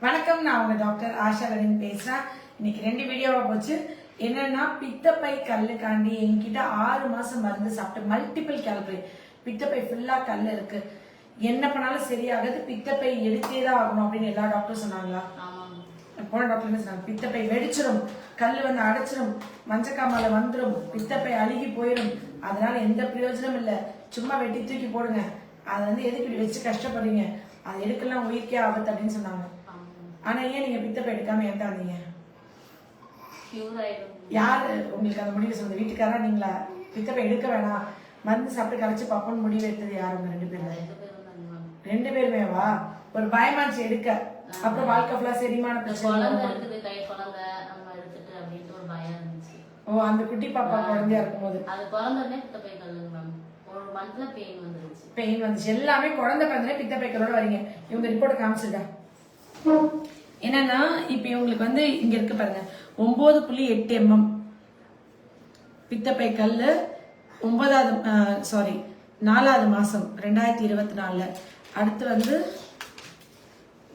வணக்கம், நான் உங்க டாக்டர் ஆஷா லலின் பேசுறேன். இன்னைக்கு 2 வீடியோவா போச்சு. என்னன்னா, பித்தப்பை கல்லுக்காண்டி என்கிட்ட 6 மாசம் மருந்து சாப்பிட்டு மல்டிபிள் கேலரி, பித்தப்பை ஃபுல்லா கல் இருக்கு, என்ன பண்ணாலும் சரியாகுது, பித்தப்பை எடுத்தே தான் ஆகணும் அப்படின்னு எல்லா டாக்டரும் சொன்னாங்களா? போன டாக்டர் என்ன சொன்னாங்க? பித்தப்பை வெடிச்சிடும், கல் வந்து அடைச்சிடும், மஞ்சக்காமல வந்துடும், பித்தப்பை அழுகி போயிடும், அதனால எந்த பிரயோஜனம் இல்லை, சும்மா வெட்டி தூக்கி போடுங்க, அதை வந்து எதுக்கு இப்படி வச்சு கஷ்டப்படுறீங்க, அது எடுக்கலாம் உயிர்க்கே ஆபத்து அப்படின்னு சொன்னாங்க. ஆனா ஏன் நீங்க பித்தப்பை எடுக்காம ஏன் வந்தீங்க? யாரு உங்களுக்கு அந்த முடிவு சொன்னது? வீட்டுக்காரா நீங்களா? பித்தப்பை எடுக்க வேணாம், மருந்து சாப்பிட்டு கரைச்சு பாப்போம்னு முடிவு எடுத்தது யாரு? உங்க 2 பேரும்? 2 பேருமேவா? ஒரு பயமாச்சு எடுக்க, அப்புறம் வாழ்க்கை ஃபுல்லா செரிமான பிரச்சனை. ஓ, அந்த குட்டி பாப்பா குழந்தையா இருக்கும்போது பெயின் வந்துச்சு. எல்லாமே குழந்தை பிறந்தே பித்தப்பை கல்லோட வரீங்க. இவங்க ரிப்போர்ட் காமிச்சிருக்கா என்னன்னா, இப்ப இவங்களுக்கு வந்து இங்க இருக்கு பாருங்க, 9.8 mm பித்தப்பை கல்லு, 4வது மாசம் 2024. அடுத்து வந்து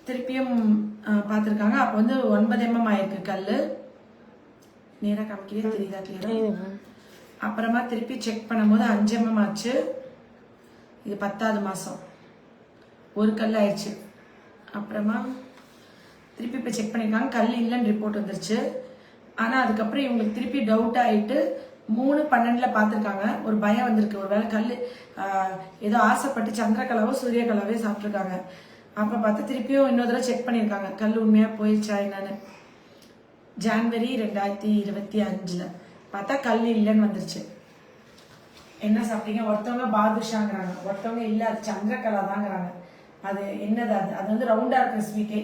திருப்பியும் பார்த்துருக்காங்க, அப்போ வந்து 9 mm ஆயிருக்கு கல்லு. நேராக காமிக்கவே தெரியுதா கிளியரா? அப்புறமா திருப்பி செக் பண்ணும்போது 5 mm ஆச்சு. இது 10வது மாசம் ஒரு கல் ஆயிடுச்சு. அப்புறமா திருப்பி இப்போ செக் பண்ணியிருக்காங்க, கல் இல்லைன்னு ரிப்போர்ட் வந்துருச்சு. ஆனால் அதுக்கப்புறம் இவங்களுக்கு திருப்பி டவுட் ஆகிட்டு 3/12 பார்த்துருக்காங்க. ஒரு பயம் வந்திருக்கு, ஒரு வேளை கல் ஏதோ ஆசைப்பட்டு சந்திரகலாவோ சூரியகலாவே சாப்பிட்ருக்காங்க. அப்போ பார்த்து திருப்பியும் இன்னொரு தடவை செக் பண்ணியிருக்காங்க, கல் உண்மையாக போயிடுச்சா என்னன்னு. ஜான்வரி 2025 பார்த்தா கல் இல்லைன்னு வந்துருச்சு. என்ன சாப்பிட்டீங்க? ஒருத்தவங்க பாதுஷாங்கிறாங்க, ஒருத்தவங்க இல்லை அது சந்திரகலா தாங்கிறாங்க. அது என்னது? அது வந்து ரவுண்டா இருக்கிற ஸ்வீட்டே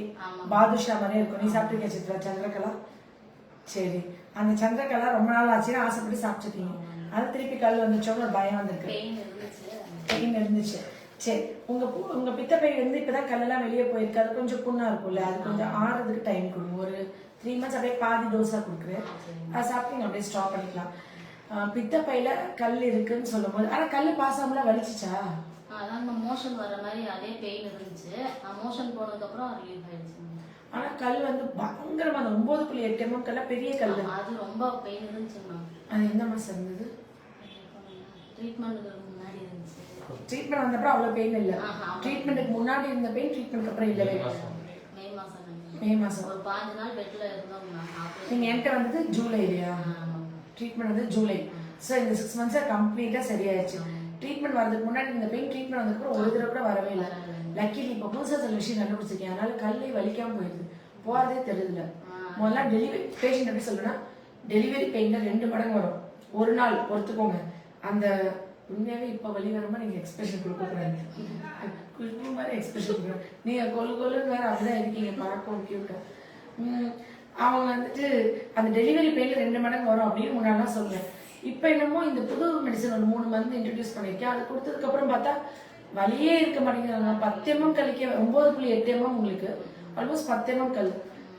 பாதுஷா மாதிரியே இருக்கும். நீ சாப்பிட்டுருக்க சித்ரா சந்திரகலா? சரி, அந்த சந்திரகலா ரொம்ப நாள் ஆச்சுன்னா ஆசைப்பட்டு சாப்பிட்டுருக்கீங்க. அது திருப்பி கல் வந்துச்சோன்னு ஒரு பயம் வந்திருக்கு, பெயின் இருந்துச்சு. சரி, உங்க பித்தப்பை வந்து இப்பதான் கல்லெல்லாம் வெளியே போயிருக்கு, அது கொஞ்சம் புண்ணா இருக்கும்ல, அது கொஞ்சம் ஆறுறதுக்கு டைம் கொடுங்க. ஒரு 3 months அப்படியே பாதி டோஸா கொடுக்குறேன், அது சாப்பிட்டு அப்படியே ஸ்டாப் பண்ணிக்கலாம். பித்தப்பையில கல் இருக்குன்னு சொல்லும் போது, ஆனா கல் பாசாமல வலிச்சுச்சா? அதான் மோஷன் வர மாதிரி அதே பெயின் இருந்துச்சு. மோஷன் போனதுக்கு அப்புறம் ரிலீஃப் ஆயிடுச்சு. ஆனா கல் வந்து பயங்கரமா 9.8 mm கல்ல, பெரிய கல், அது ரொம்ப பெயின் இருந்துச்சுங்க. அது எந்த மாசம் இருந்தது? ட்ரீட்மெண்ட்டுக்கு முன்னாடி இருந்துச்சு. ட்ரீட்மெண்ட் வந்தப்பறம் அவ்வளவு பெயின் இல்ல. ட்ரீட்மெண்ட்டுக்கு முன்னாடி இருந்த பெயின் ட்ரீட்மெண்ட்க்கு அப்புறம் இல்லவே இல்லை. மே மாசம் ஒரு 5 நாள் பெட்ல இருந்தோம். நீங்க என்கிட்ட வந்தது ஜூலை இல்லையா? ட்ரீட்மெண்ட் வந்து ஜூலை. ஸோ இந்த 6 months கம்ப்ளீட்டா சரியாயிடுச்சு. ட்ரீட்மெண்ட் வரதுக்கு முன்னாடி இந்த பெயின், ட்ரீட்மெண்ட் வந்ததுக்கு ஒரு தடவை கூட வரவே இல்லை. லக்கிலி இப்போ புதுசாக சில விஷயம் கண்டுபிடிச்சிருக்கேன், அதனால கல்லை வலிக்காம போயிடுது, போறதே தெரியல. முதல்ல டெலிவரி பேஷண்ட் எப்படி சொல்லுன்னா, டெலிவரி பெயின்ல 2 மடங்கு வரும். ஒரு நாள் ஒருத்துக்கோங்க. அந்த உண்மையாவே இப்போ வலி வருமா நீங்க எக்ஸ்பிரஷன் கொடுக்கக்கூடாது, குஷ்பு மாதிரி எக்ஸ்பிரஷன் கொடுக்கணும். நீங்க கொலுன்னு வேற அப்படிதான் இருக்கீங்க, பார்க்கவும் கியூட்டா. அவங்க வந்துட்டு அந்த டெலிவரி பெயின்ல 2 மடங்கு வரும் அப்படின்னு முன்னாடி சொல்லுவேன். இப்போ என்னமோ இந்த புது மெடிசன் ஒரு 3 month இன்ட்ரடியூஸ் பண்ணியிருக்கேன். அது கொடுத்ததுக்கு அப்புறம் பார்த்தா வலியே இருக்க மாட்டேங்கிறாங்க. 10 mm கல்லிக்க 9.8 mm உங்களுக்கு ஆல்மோஸ்ட் 10 mm கல்.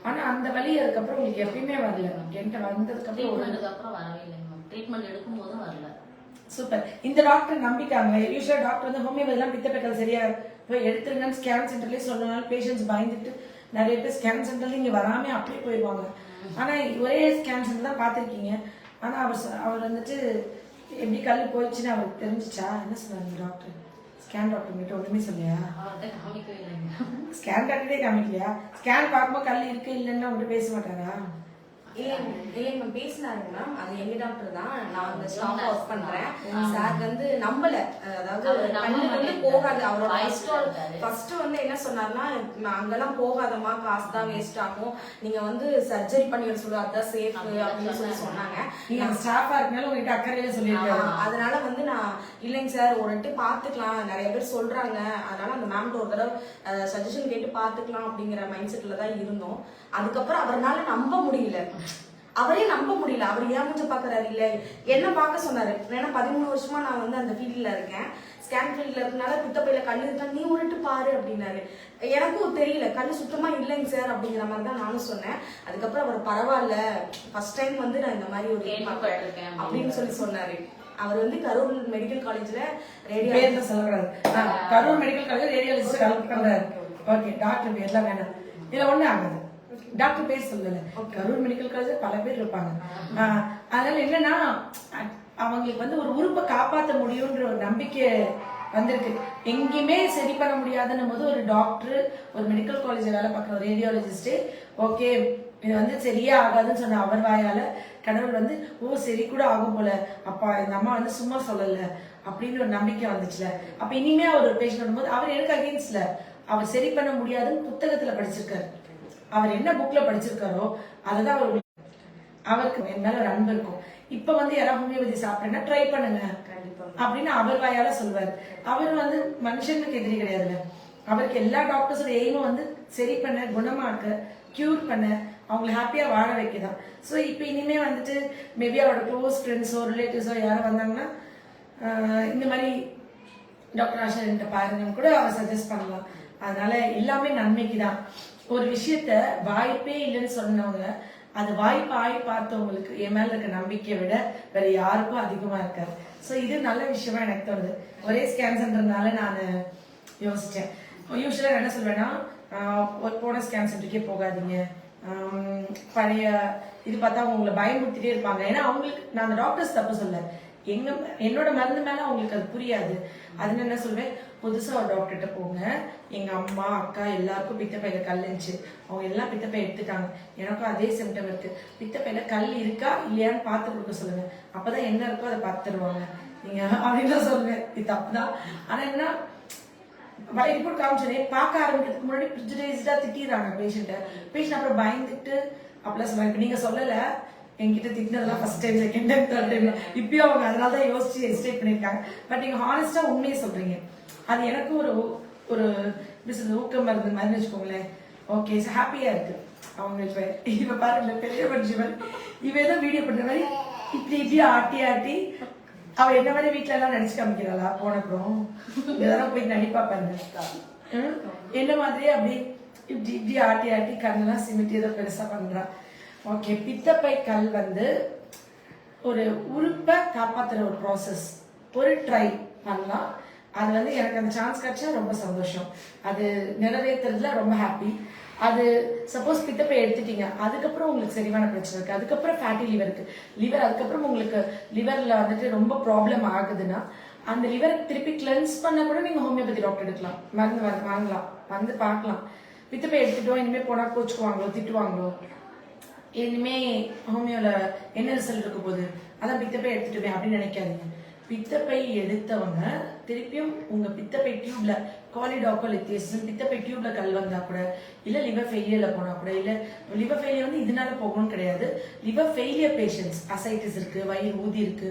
ஆனா அந்த வலி அதுக்கப்புறம் உங்களுக்கு எப்பயுமே வரல. என்கிட்ட வந்ததுக்கு அப்புறம் வரவே இல்லை. ட்ரீட்மெண்ட் எடுக்கும் போதும் வரல. சூப்பர். இந்த டாக்டர் நம்பிட்டாங்க. யூஸ்வலா டாக்டர் வந்து ஹோமியோபதிலாம் பித்தப்பை கல் சரியா போய் எடுத்துருங்கன்னு ஸ்கேன் சென்டர்லேயே சொல்லனால பேஷண்ட்ஸ் பயந்துட்டு நிறைய பேர் ஸ்கேன் சென்டர்ல இங்க வராம அப்படியே போயிடுவாங்க. ஆனா ஒரே ஸ்கேன் சென்டர் தான் பார்த்துருக்கீங்க. ஆனா அவர் வந்துட்டு எப்படி கல் போயிடுச்சுன்னு அவருக்கு தெரிஞ்சிச்சா? என்ன சொன்னாங்க டாக்டர்? ஸ்கேன் டாக்டர் கிட்ட ஒண்ணுமே சொல்லியா? ஸ்கேன் டாக்டரே காமிக்கலையா? ஸ்கேன் பார்க்கும்போது கல் இருக்கு இல்லைன்னு அவங்ககிட்ட பேச மாட்டாரா? இல்லைங்க மேம், பேசினாங்க மேம். அது எங்க டாக்டர் தான், நான் அந்த ஸ்டாஃப் ஒர்க் பண்றேன். சார் வந்து நம்பல, அதாவது கண்ணு வந்து போகாது. அவரோட ஃபர்ஸ்ட் வந்து என்ன சொன்னார்னா, அங்கெல்லாம் போகாதமா, காசு தான் வேஸ்ட் ஆகும், நீங்க வந்து சர்ஜரி பண்ணி சொல்லு, அதுதான் சேஃப் அப்படின்னு சொன்னாங்க. நீங்க ஸ்டாஃபா இருக்கனால உங்ககிட்ட அக்கறையில சொல்லிருக்காங்க. அதனால வந்து நான் இல்லைங்க சார், ஒரு வாட்டி பாத்துக்கலாம், நிறைய பேர் சொல்றாங்க, அதனால அந்த மேம்கிட்ட ஒரு தடவை சஜஷன் கேட்டு பாத்துக்கலாம் அப்படிங்கிற மைண்ட் செட்ல தான் இருந்தோம். அதுக்கப்புறம் அவரால் நம்ப முடியல, அவரே நம்ப முடியல. அவர் ஏன் பாக்குறாரு, இல்ல என்ன பார்க்க சொன்னாரு. ஏன்னா 13 வருஷமா நான் வந்து அந்த ஃபீல்ட்ல இருக்கேன், ஸ்கேன் ஃபீல்ட்ல இருக்கனால பித்தப்பையில கல் இருக்கா, நீ ஒருட்டு பாரு அப்படின்னாரு. எனக்கும் தெரியல, கல் சுத்தமா இல்லைங்க சார் அப்படிங்கிற மாதிரி தான் நானும் சொன்னேன். அதுக்கப்புறம் அவர் பரவாயில்ல, ஃபர்ஸ்ட் டைம் வந்து நான் இந்த மாதிரி ஒரு அப்படின்னு சொன்னாரு. அவர் வந்து கரூர் மெடிக்கல் காலேஜ்ல ரேடியாலஜிஸ்ட் சொல்லக்கூடாது, Karur medical college radiologist collect பண்றாரு. ஓகே, டாக்டர் பேர்லாம் வேணாம். இதுல ஒண்ணும் ஆகாது. டாக்டர் பேர் சொல்லல, கரூர் மெடிக்கல் காலேஜ் பல பேர் இருப்பாங்க. அதனால என்னன்னா அவங்களுக்கு வந்து ஒரு உறுப்பை காப்பாற்ற முடியும்ன்ற ஒரு நம்பிக்கை வந்திருக்கு. எங்கேயுமே சரி பண்ண முடியாதுன்னும் போது ஒரு டாக்டர், ஒரு மெடிக்கல் காலேஜ் வேலை பார்க்குற ஒரு ரேடியாலஜிஸ்டே ஓகே இது வந்து சரியே ஆகாதுன்னு சொன்ன அவர் வாயால கடவுள் வந்து ஓ சரி கூட ஆகும் போல, அப்பா இந்த அம்மா வந்து சும்மா சொல்லல அப்படின்னு ஒரு நம்பிக்கை வந்துச்சுல. அப்ப இனிமே அவர் ஒரு பேஷண்ட் வரும்போது அவர் எனக்கு அகெயின்ஸ்ட்ல, அவர் சரி பண்ண முடியாதுன்னு புத்தகத்துல படிச்சிருக்காரு. அவர் என்ன புக்ல படிச்சிருக்காரோ அதுதான் அவருக்கு என் மேல ஒரு அன்பு இருக்கும். இப்ப வந்து யாராவது ஹோமியோபதி சாப்பிட்டேன்னா ட்ரை பண்ணுங்க அப்படின்னு அவர் வாயால சொல்வாரு. அவர் வந்து மனுஷனுக்கு எதிரி கிடையாதுல்ல. அவருக்கு எல்லா டாக்டர்ஸோட எய்மும் வந்து சரி பண்ண, குணமாக்க, கியூர் பண்ண, அவங்களை ஹாப்பியா வாழ வைக்கதான். ஸோ இப்போ இனிமே வந்துட்டு மேபி அவரோட க்ளோஸ் ஃப்ரெண்ட்ஸோ ரிலேட்டிவ்ஸோ யாரும் வந்தாங்கன்னா இந்த மாதிரி டாக்டர் ஆஷா என்கிட்ட பாருங்கன்னு கூட அவர் சஜஸ்ட் பண்ணலாம். அதனால எல்லாமே நன்மைக்கு தான். ஒரு விஷயத்த வாய்ப்பே இல்லைன்னு சொன்னவங்க அது வாய்ப்பாய் பார்த்தவங்களுக்கு என் மேல இருக்க நம்பிக்கையை விட வேற யாருக்கும் அதிகமா இருக்காது. ஸோ இது நல்ல விஷயமா எனக்கு தோணுது. ஒரே ஸ்கேன் சென்டர்னால நான் யோசிச்சேன். யூஸ்வலா என்ன சொல்வேன்னா போன ஸ்கேன் சென்டருக்கே போகாதீங்க, பழைய இது பார்த்தா உங்களை பயமுறுத்திட்டே இருப்பாங்க. ஏன்னா அவங்களுக்கு நான் அந்த டாக்டர்ஸ் தப்பு சொல்ல, என்னோட மருந்து மேல அவங்களுக்கு அது புரியாது. அதுன்னு என்ன சொல்வேன், புதுசா ஒரு டாக்டர்கிட்ட போங்க, எங்க அம்மா அக்கா எல்லாருக்கும் பித்தப்பையில கல் இருந்துச்சு, அவங்க எல்லாம் பித்தப்பை எடுத்துட்டாங்க, எனக்கும் அதே சிம்டம் இருக்கு, பித்தப்பையில கல் இருக்கா இல்லையான்னு பார்த்து கொடுக்க சொல்லுங்க, அப்பதான் என்ன இருக்கோ அதை பார்த்துருவாங்க நீங்க அப்படின்னு தான் சொல்லுவேன். இது தப்புதான். ஆனா என்ன ரிப்போர்ட் காமிச்சோன்னே பார்க்க ஆரம்பிக்கிறதுக்கு முன்னாடி ப்ரிஜுடைஸ்டா திட்டிடுறாங்க பேஷண்ட்டை. பேஷண்ட் அப்புறம் பயந்துட்டு அப்படிலாம் சொல்லுவாங்க. இப்ப நீங்க சொல்லல, என்கிட்ட திட்டினதெல்லாம் first time, second time, third time, இப்பயும் அவங்க அதனால தான் யோசிச்சு எஸ்டேட் பண்ணியிருக்காங்க. பட் நீங்க ஹானஸ்டா உண்மையை சொல்றீங்க, அது எனக்கு ஒரு ஒரு ஊக்கம் மருந்து மாதிரி வச்சுக்கோங்களேன். ஓகே ஹாப்பியா இருக்கு. அவங்க இப்ப பாருங்க பெரிய மனுஷன் இவ ஏதோ வீடியோ பண்ற மாதிரி இப்படி இப்படி ஆட்டி ஆட்டி அவ என்ன மாதிரி வீட்டுல எல்லாம் நடிச்சு காமிக்கிறாளா போனப்புறம் இதெல்லாம் போய் நடிப்பா பாருங்க. என்ன மாதிரியே அப்படி இப்படி இப்படி ஆட்டி ஆட்டி கண்ணெல்லாம் சிமிட்டி ஏதோ பெருசா பண்றா. ஓகே பித்தப்பை கல் வந்து ஒரு உறுப்பை காப்பாத்துற ஒரு ப்ராசஸ், ஒரு ட்ரை பண்ணலாம். அது வந்து எனக்கு அந்த சான்ஸ் கிடைச்சா ரொம்ப சந்தோஷம், அது நிறைவேற்றுறதுல ரொம்ப ஹாப்பி. அது சப்போஸ் பித்தப்பை எடுத்துட்டீங்க, அதுக்கப்புறம் உங்களுக்கு செரிமான பிரச்சனை இருக்கு, அதுக்கப்புறம் ஃபேட்டி லிவர் இருக்கு, லிவர் அதுக்கப்புறம் உங்களுக்கு லிவர்ல வந்துட்டு ரொம்ப ப்ராப்ளம் ஆகுதுன்னா அந்த லிவரை திருப்பி கிளென்ஸ் பண்ண கூட நீங்க ஹோமியோபதி டாக்டர் எடுக்கலாம், மருந்து வாங்கலாம், வந்து பார்க்கலாம். பித்தப்பை எடுத்துட்டோம் இனிமே போனா கோச்சுக்குவாங்களோ திட்டுவாங்களோ, இனிமே ஹோமியோல என்ன ரிசல்ட் இருக்க போகுது, அதான் பித்தப்பை எடுத்துட்டுமே அப்படின்னு நினைக்காதீங்க. பித்தப்பை எடுத்தவங்க திருப்பியும் உங்க பித்தப்பை டியூப்ல காலிடாக்கோலித்தியசிஸ் பித்தப்பை டியூப்ல கல் வந்தா கூட, இல்ல லிவர் ஃபெயிலியர்ல போனா கூட, இல்ல லிவர் ஃபெயிலியர் வந்து இதனால போகணும்னு கிடையாது. லிவர் ஃபெயிலியர் பேஷண்ட்ஸ், அசைட்டிஸ் இருக்கு, வயிறு ஊதி இருக்கு,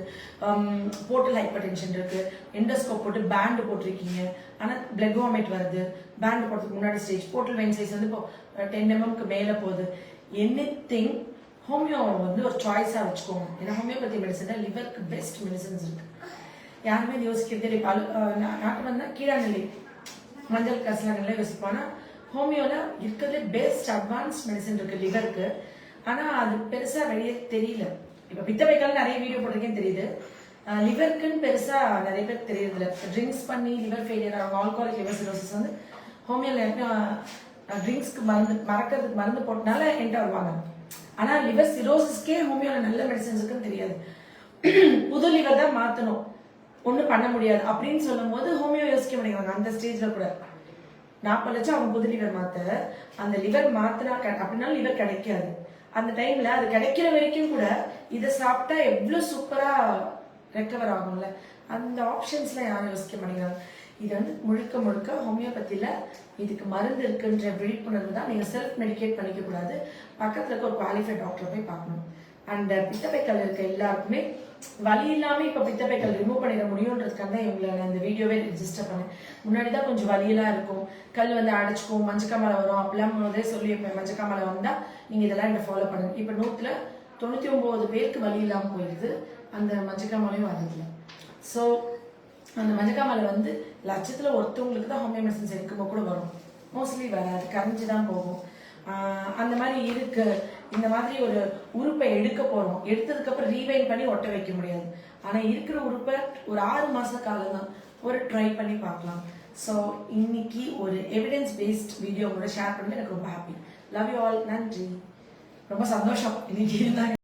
போர்ட்டல் ஹைப்பர் டென்ஷன் இருக்கு, எண்டோஸ்கோப் போட்டு பேண்ட் போட்டிருக்கீங்க ஆனா பிளட் வாமிட் வருது, பேண்ட் போடுறதுக்கு முன்னாடி ஸ்டேஜ், போர்ட்டல் வெயின் சைஸ் வந்து இப்போ 10 mm மேல போகுது, எனிதிங் ஹோமியோ வந்து ஒரு சாய்ஸா வச்சுக்கோங்க. ஏன்னா ஹோமியோபதி மெடிசன்ல லிவருக்கு பெஸ்ட் மெடிசன்ஸ் இருக்கு. யாருமே யோசிக்கிறதே நாட்டு வந்தா கீழாநிலை மஞ்சள் கசலாநிலை யோசிப்போம்னா ஹோமியோல இருக்கிறதுல பெஸ்ட் அட்வான்ஸ் மெடிசன் இருக்கு லிவருக்கு. ஆனா அது பெருசா வெளியே தெரியல. இப்ப பித்தப்பைக்கால நிறைய வீடியோ போட்டிருக்கேன்னு தெரியுது, லிவருக்குன்னு பெருசா நிறைய பேர் தெரியறது இல்லை. ட்ரிங்க்ஸ் பண்ணி லிவர் ஃபெயிலியர் ஆகும், ஆல்கோஹாலிக் லிவர் சிரோசிஸ் வந்து ஹோமியோல ட்ரிங்க்ஸ்க்கு மருந்து மறக்கிறதுக்கு மருந்து போட்டனால என்கிட்ட வருவாங்க. ஆனா லிவர் சிரோசிஸ்க்கே ஹோமியோல நல்ல மெடிசன்ஸ் இருக்குன்னு தெரியாது. புது லிவர் தான் மாத்தணும், ஒன்றும் பண்ண முடியாது அப்படின்னு சொல்லும் போது ஹோமியோ யோசிக்க மாட்டேங்கிறாங்க. அந்த ஸ்டேஜ்ல கூட 40 லட்சம் அவங்க புது லிவர் மாத்த, அந்த லிவர் மாத்தினா அப்படின்னா லிவர் கிடைக்காது. அந்த டைம்ல அது கிடைக்கிற வரைக்கும் கூட இதை சாப்பிட்டா எவ்வளவு சூப்பரா ரெக்கவர் ஆகும்ல, அந்த ஆப்ஷன்ஸ்ல யாரும் யோசிக்க மாட்டேங்கிறாங்க. இது வந்து முழுக்க முழுக்க ஹோமியோபதியில இதுக்கு மருந்து இருக்குன்ற விழிப்புணர்வு தான். நீங்க செல்ஃப் மெடிகேட் பண்ணிக்க கூடாது, பக்கத்துல இருக்க ஒரு குவாலிஃபைட் டாக்டரை போய் பார்க்கணும். அண்ட் பித்தப்பைக்கல் இருக்க எல்லாருக்குமே வலி இல்லாம இப்ப பித்தப்பைக்கல் ரிமூவ் பண்ணிட முடியும்ன்றதுக்காக தான் இவங்களை நான் இந்த வீடியோவே ரெஜிஸ்டர் பண்ணேன். முன்னாடிதான் கொஞ்சம் வலியெல்லாம் இருக்கும், கல் வந்து அடைச்சிக்கும், மஞ்சக்காமலை வரும், அப்படிலாம் முதலே சொல்லி வைப்பேன். மஞ்சக்காமலை வந்தா நீங்க இதெல்லாம் என்ன ஃபாலோ பண்ணுங்க. இப்ப 199 பேருக்கு வலி இல்லாம போயிடுது, அந்த மஞ்சக்காமலையும் வரதில்லை. ஸோ அந்த மஞ்சக்காமலை வந்து லட்சத்துல ஒருத்தவங்களுக்கு தான் ஹோமியோ மெடிசன்ஸ் எடுக்கும்போது கூட வரும், மோஸ்ட்லி வராது, கரைஞ்சுதான் போகும். அந்த மாதிரி இருக்கு. இந்த மாதிரி ஒரு உறுப்பை எடுக்க போறோம், எடுத்ததுக்கு அப்புறம் ரீவைன் பண்ணி ஒட்ட வைக்க முடியாது. ஆனா இருக்கிற உறுப்பை ஒரு 6 மாச காலம் தான் ஒரு ட்ரை பண்ணி பார்க்கலாம். ஸோ இன்னைக்கு ஒரு எவிடன்ஸ் பேஸ்ட் வீடியோ உங்களோட ஷேர் பண்ணி எனக்கு ரொம்ப ஹாப்பி. Love you all. நன்றி. ரொம்ப சந்தோஷம் இன்னைக்கு இருந்தாங்க.